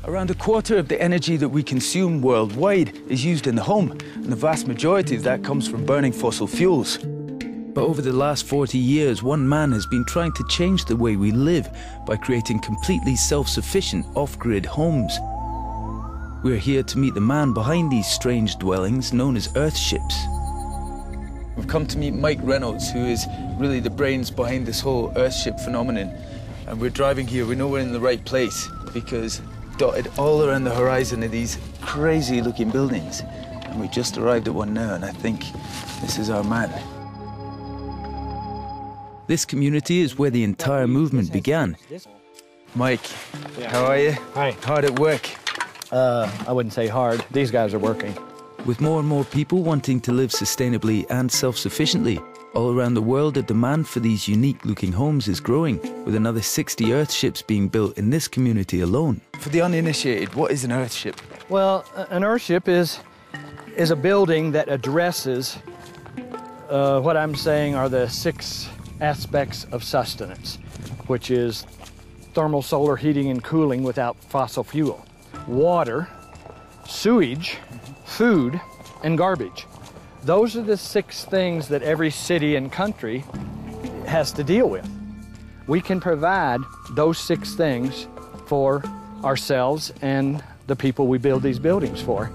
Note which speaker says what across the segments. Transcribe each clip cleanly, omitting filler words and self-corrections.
Speaker 1: Around a quarter of the energy that we consume worldwide is used in the home, and the vast majority of that comes from burning fossil fuels. But over the last 40 years, one man has been trying to change the way we live by creating completely self-sufficient off-grid homes. We're here to meet the man behind these strange dwellings known as Earthships. We've come to meet Mike Reynolds, who is really the brains behind this whole Earthship phenomenon. And we're driving here, we know we're in the right place, because dotted all around the horizon are these crazy-looking buildings. And we just arrived at one now, and I think this is our man. This community is where the entire movement began. Mike, how are you?
Speaker 2: Hi.
Speaker 1: Hard at work?
Speaker 2: I wouldn't say hard. These guys are working.
Speaker 1: With more and more people wanting to live sustainably and self-sufficiently, all around the world the demand for these unique-looking homes is growing, with another 60 Earthships being built in this community alone. For the uninitiated, what is an Earthship?
Speaker 2: Well, an Earthship is a building that addresses what I'm saying are the 6 aspects of sustenance, which is thermal solar heating and cooling without fossil fuel, water, sewage, food, and garbage. Those are the 6 things that every city and country has to deal with. We can provide those 6 things for ourselves and the people we build these buildings for.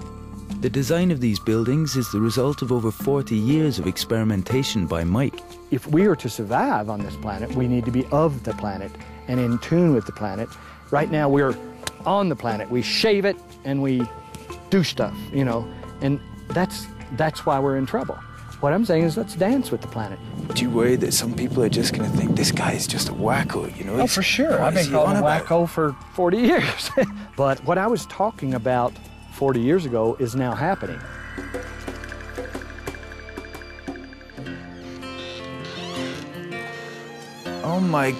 Speaker 1: The design of these buildings is the result of over 40 years of experimentation by Mike.
Speaker 2: If we are to survive on this planet, we need to be of the planet and in tune with the planet. Right now, we're on the planet. We shave it and we do stuff, you know, and that's why we're in trouble. What I'm saying is let's dance with the planet.
Speaker 1: Do you worry that some people are just going to think this guy is just a wacko, you know?
Speaker 2: Oh, for sure. I've been calling him wacko for 40 years. But what I was talking about 40 years ago is now happening.
Speaker 1: Oh my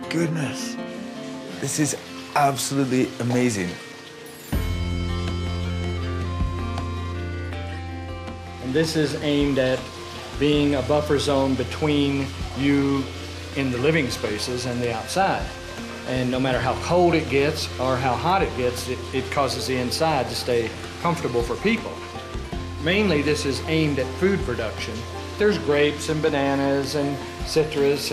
Speaker 1: goodness. This is absolutely amazing.
Speaker 2: And this is aimed at being a buffer zone between you in the living spaces and the outside. And no matter how cold it gets or how hot it gets, it causes the inside to stay comfortable for people. Mainly this is aimed at food production. There's grapes and bananas and citrus,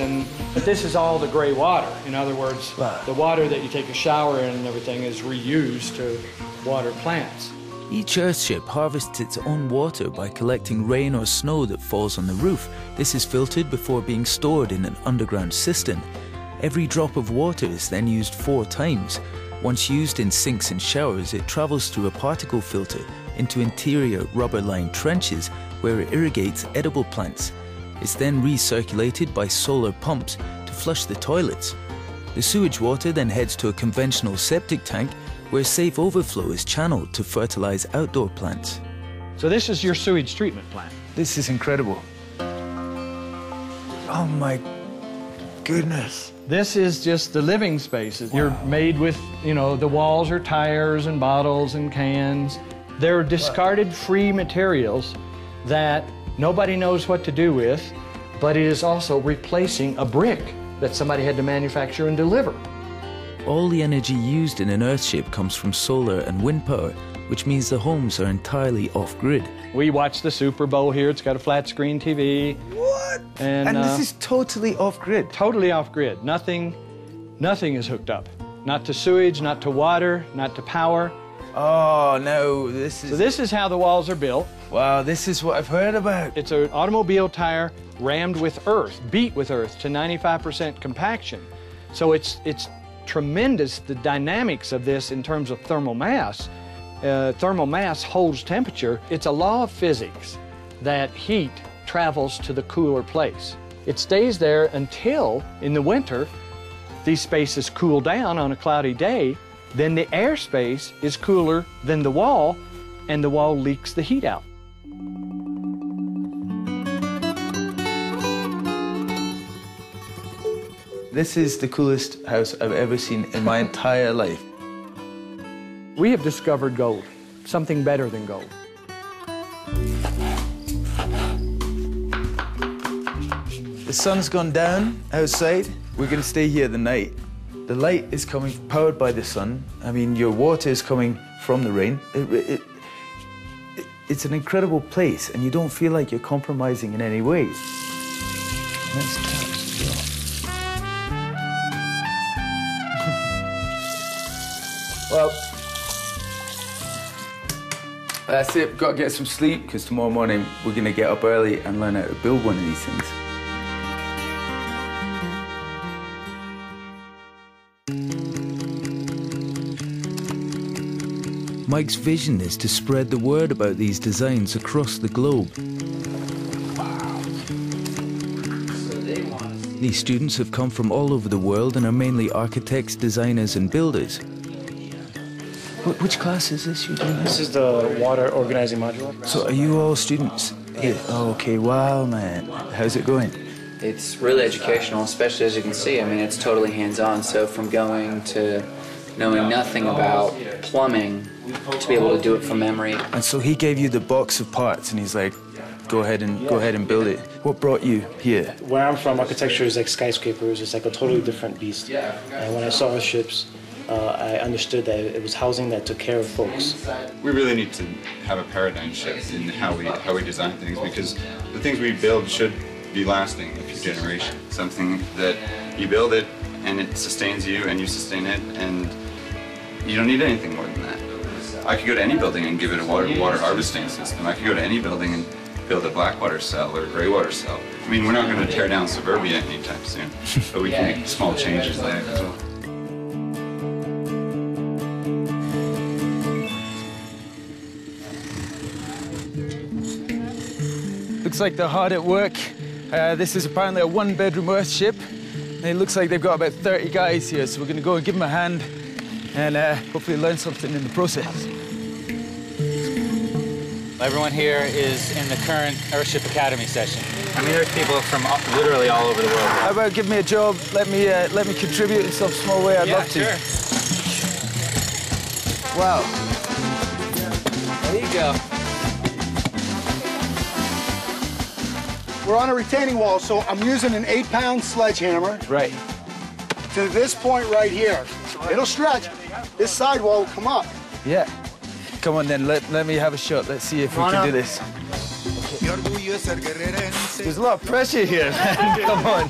Speaker 2: but this is all the gray water. In other words, the water that you take a shower in and everything is reused to water plants.
Speaker 1: Each Earthship harvests its own water by collecting rain or snow that falls on the roof. This is filtered before being stored in an underground cistern. Every drop of water is then used 4 times. Once used in sinks and showers, it travels through a particle filter into interior rubber-lined trenches where it irrigates edible plants. It's then recirculated by solar pumps to flush the toilets. The sewage water then heads to a conventional septic tank where safe overflow is channeled to fertilize outdoor plants.
Speaker 2: So this is your sewage treatment plant.
Speaker 1: This is incredible. Oh my goodness.
Speaker 2: This is just the living spaces. Wow. You're made with, you know, the walls are tires and bottles and cans. They're discarded free materials that nobody knows what to do with, but it is also replacing a brick that somebody had to manufacture and deliver.
Speaker 1: All the energy used in an Earthship comes from solar and wind power, which means the homes are entirely off-grid.
Speaker 2: We watch the Super Bowl here. It's got a flat screen TV.
Speaker 1: What? And this is totally off-grid?
Speaker 2: Totally off-grid. Nothing is hooked up. Not to sewage, not to water, not to power.
Speaker 1: Oh, no, this is...
Speaker 2: So this is how the walls are built.
Speaker 1: Wow, this is what I've heard about.
Speaker 2: It's an automobile tire rammed with earth, beat with earth to 95% compaction. So it's tremendous, the dynamics of this in terms of thermal mass. Thermal mass holds temperature. It's a law of physics that heat travels to the cooler place. It stays there until, in the winter, these spaces cool down on a cloudy day. Then the airspace is cooler than the wall, and the wall leaks the heat out.
Speaker 1: This is the coolest house I've ever seen in my entire life.
Speaker 2: We have discovered gold, something better than gold.
Speaker 1: The sun's gone down outside. We're going to stay here the night. The light is coming, powered by the sun. I mean, your water is coming from the rain. It's an incredible place, and you don't feel like you're compromising in any way. Nice couch as well. Well, that's it. Got to get some sleep, because tomorrow morning we're going to get up early and learn how to build one of these things. Mike's vision is to spread the word about these designs across the globe. These students have come from all over the world and are mainly architects, designers and builders. Which class is this you're doing?
Speaker 3: This is the water organizing module.
Speaker 1: So are you all students here? Oh, okay, wow, man. How's it going?
Speaker 4: It's really educational, especially as you can see. I mean, it's totally hands-on. So from going to knowing nothing about plumbing to be able to do it from memory.
Speaker 1: And so he gave you the box of parts and he's like, go ahead and build it. What brought you here?
Speaker 3: Where I'm from, architecture is like skyscrapers. It's like a totally different beast. And when I saw Earthships, I understood that it was housing that took care of folks.
Speaker 5: We really need to have a paradigm shift in how we design things, because the things we build should be lasting a few generations. Something that you build it and it sustains you and you sustain it, and you don't need anything more than that. I could go to any building and give it a water harvesting system. I could go to any building and build a black water cell or a gray water cell. I mean, we're not going to tear down suburbia anytime soon, but we can make small changes there as well.
Speaker 1: Looks like they're hard at work. This is apparently a one-bedroom Earthship. And it looks like they've got about 30 guys here, so we're going to go and give them a hand and hopefully learn something in the process.
Speaker 6: Everyone here is in the current Earthship Academy session. I mean, there's people from literally all over the world.
Speaker 1: How about give me a job? Let me contribute in some small way. I'd love to.
Speaker 6: Sure.
Speaker 1: Wow.
Speaker 6: There you go.
Speaker 7: We're on a retaining wall, so I'm using an 8-pound sledgehammer.
Speaker 1: Right.
Speaker 7: To this point right here. It'll stretch. This sidewall will come up.
Speaker 1: Yeah. Come on then, let me have a shot. Let's see if we can do this. There's a lot of pressure here, man. Come on.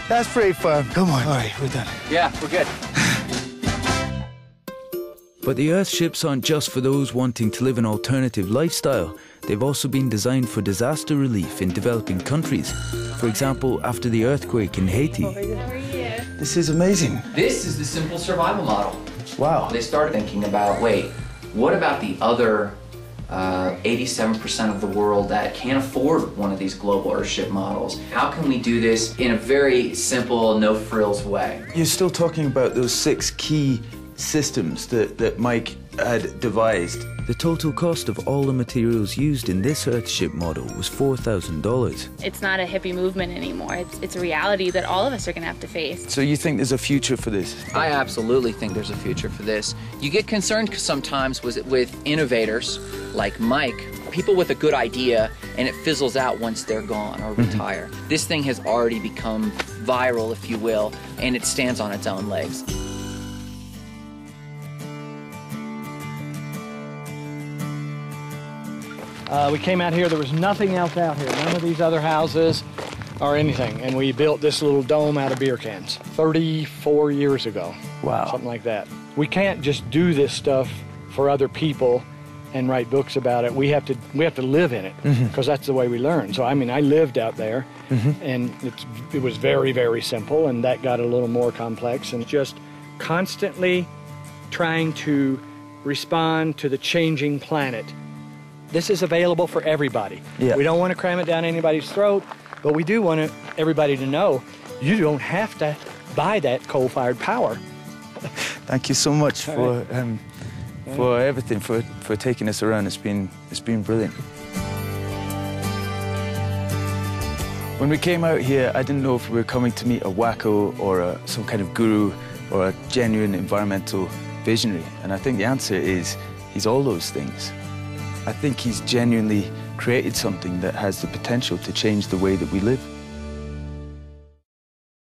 Speaker 1: That's pretty fun. Come on. All right, we're done.
Speaker 6: Yeah, we're good.
Speaker 1: But the Earthships aren't just for those wanting to live an alternative lifestyle. They've also been designed for disaster relief in developing countries. For example, after the earthquake in Haiti. This is amazing.
Speaker 4: This is the simple survival model.
Speaker 1: Wow.
Speaker 4: They started thinking about, wait, what about the other 87% of the world that can't afford one of these global Earthship models? How can we do this in a very simple, no-frills way?
Speaker 1: You're still talking about those 6 key systems that Mike had devised. The total cost of all the materials used in this Earthship model was $4,000.
Speaker 8: It's not a hippie movement anymore. It's a reality that all of us are going to have to face.
Speaker 1: So you think there's a future for this?
Speaker 4: I absolutely think there's a future for this. You get concerned sometimes with innovators like Mike, people with a good idea, and it fizzles out once they're gone or retire. This thing has already become viral, if you will, and it stands on its own legs.
Speaker 2: We came out here, there was nothing else out here, none of these other houses or anything, and we built this little dome out of beer cans 34 years ago.
Speaker 1: Wow.
Speaker 2: Something like that. We can't just do this stuff for other people and write books about it. We have to live in it, because that's the way we learn. So I mean, I lived out there, and it was very, very simple, and that got a little more complex, and just constantly trying to respond to the changing planet. This is available for everybody.
Speaker 1: Yeah.
Speaker 2: We don't want to cram it down anybody's throat, but we do want everybody to know you don't have to buy that coal-fired power.
Speaker 1: Thank you so much for everything, for taking us around. It's been brilliant. When we came out here, I didn't know if we were coming to meet a wacko or some kind of guru or a genuine environmental visionary. And I think the answer is he's all those things. I think he's genuinely created something that has the potential to change the way that we live.